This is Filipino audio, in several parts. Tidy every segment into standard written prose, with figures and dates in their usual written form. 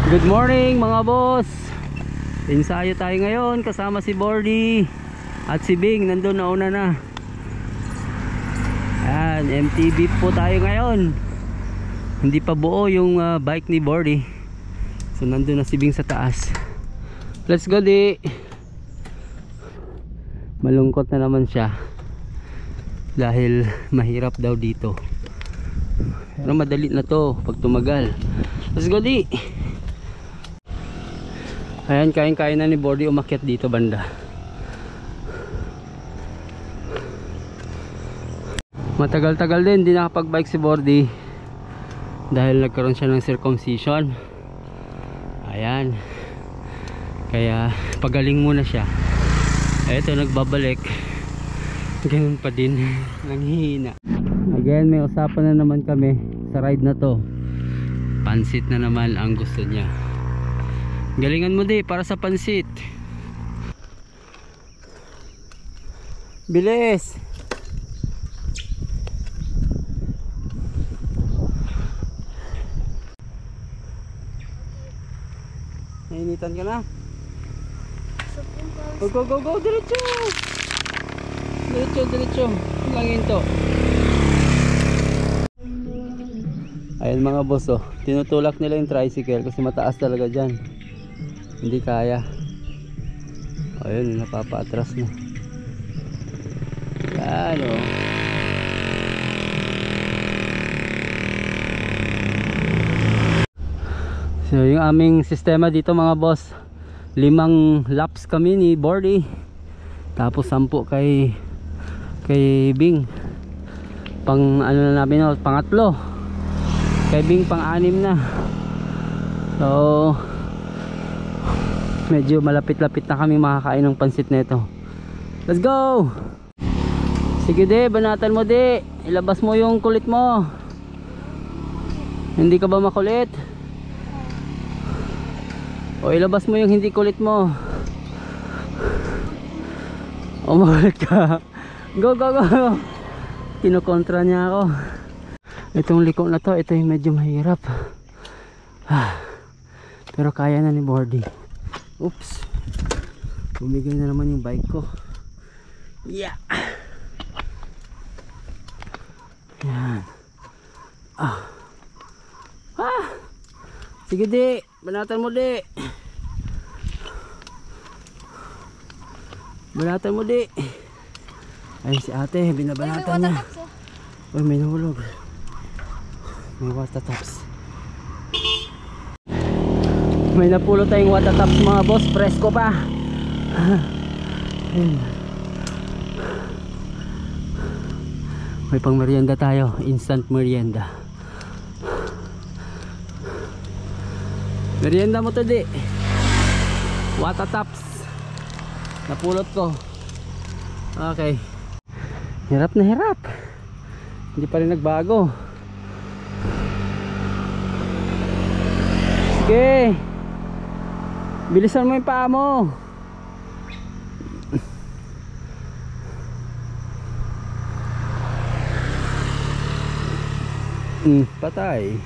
Good morning mga boss. Ensayo tayo ngayon kasama si Bordy at si Bing, nandun nauna na. Ayan, MTB po tayo ngayon. Hindi pa buo yung bike ni Bordy. So nandun na si Bing sa taas. Let's go di. Malungkot na naman siya dahil mahirap daw dito. Pero madali na to pag tumagal. Let's go di. Ayan, kain-kain na ni Bordy umakyat dito banda. Matagal-tagal din hindi nakapag-bike si Bordy dahil nagkaroon siya ng circumcision. Ayan, kaya pagaling muna siya. Eto, nagbabalik. Ganun pa din, nanghihina. Again, may usapan na naman kami sa ride na to. Pansit na naman ang gusto niya. Galingan mo di para sa pansit. Bilis. Nainitan ka na? Go, go, go, diretso. Diretso, diretso. Langin to. Ayan mga boss, oh, tinutulak nila yung tricycle kasi mataas talaga dyan. Hindi kaya. Ayun, napapaatras na. Yan, oh. So yung aming sistema dito mga boss, 5 laps kami ni Bordy, tapos 10 kay Bing. Pang ano na namin, oh, pangatlo. Kay Bing pang-6 na. So medyo malapit-lapit na kami makakain ng pansit nito. Let's go. Sige de, banatan mo de. Ilabas mo yung kulit mo. Hindi ka ba makulit? O ilabas mo yung hindi kulit mo. O makulit ka. Go, go, go. Kinokontra niya ako. Itong liko na to, ito yung medyo mahirap. Pero kaya na ni Bordy. Oops, bumigay na naman yung bike ko. Yeah. Yan. Sige di, banatan mo di. Banatan mo di. Ayun si ate, binabanatan niya. Uy, may nahulog. May water tops. May napulot tayong water tops mga boss, presko pa. May pang merienda tayo, instant merienda. Merienda mo to di. Water tops. Napulot ko. Okay. Hirap na hirap. Hindi pa rin nagbago. Sige. Bilisan mo yung paa mo. Patay.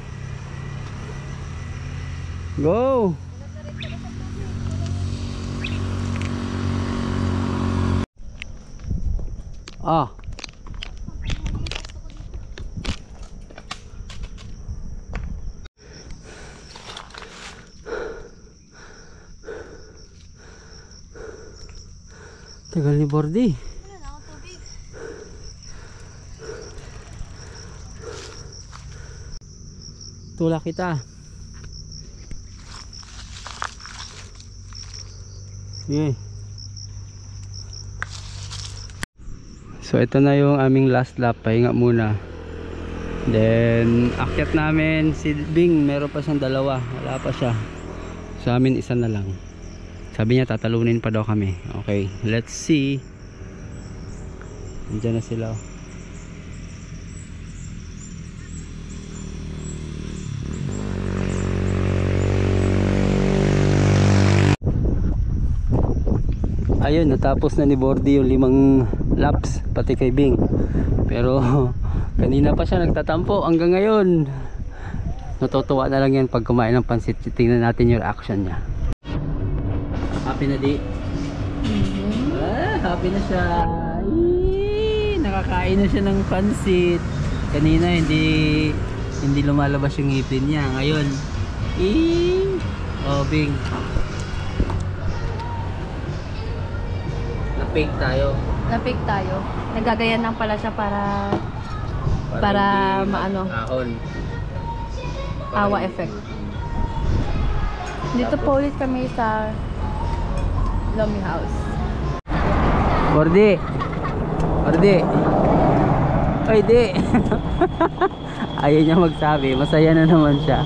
Go. Tagal ni Bordy. Tulak kita. Yeah. So ito na yung aming last lap. Pahinga muna. Then akyat namin si Bing. Meron pa siyang 2. Wala pa siya. Sa amin isa na lang. Sabi niya tatalunin pa daw kami. Okay, let's see. Nandiyan na sila. Ayun, natapos na ni Bordy yung 5 laps pati kay Bing. Pero kanina pa siya nagtatampo hanggang ngayon. Natutuwa na lang yan pag kumain ng pansit. Tingnan natin yung reaction niya. Happy na di? Happy na siya. Nakakain na siya ng pansit. Kanina hindi lumalabas yung ngipin niya. Ngayon Bing, na-fake tayo. Nagagayan lang pala siya para maano, ahon. awa effect. Dito po ulit kami sa Lomi House. Bordy. Ay di. Ayaw niya magsabi. Masaya na naman siya.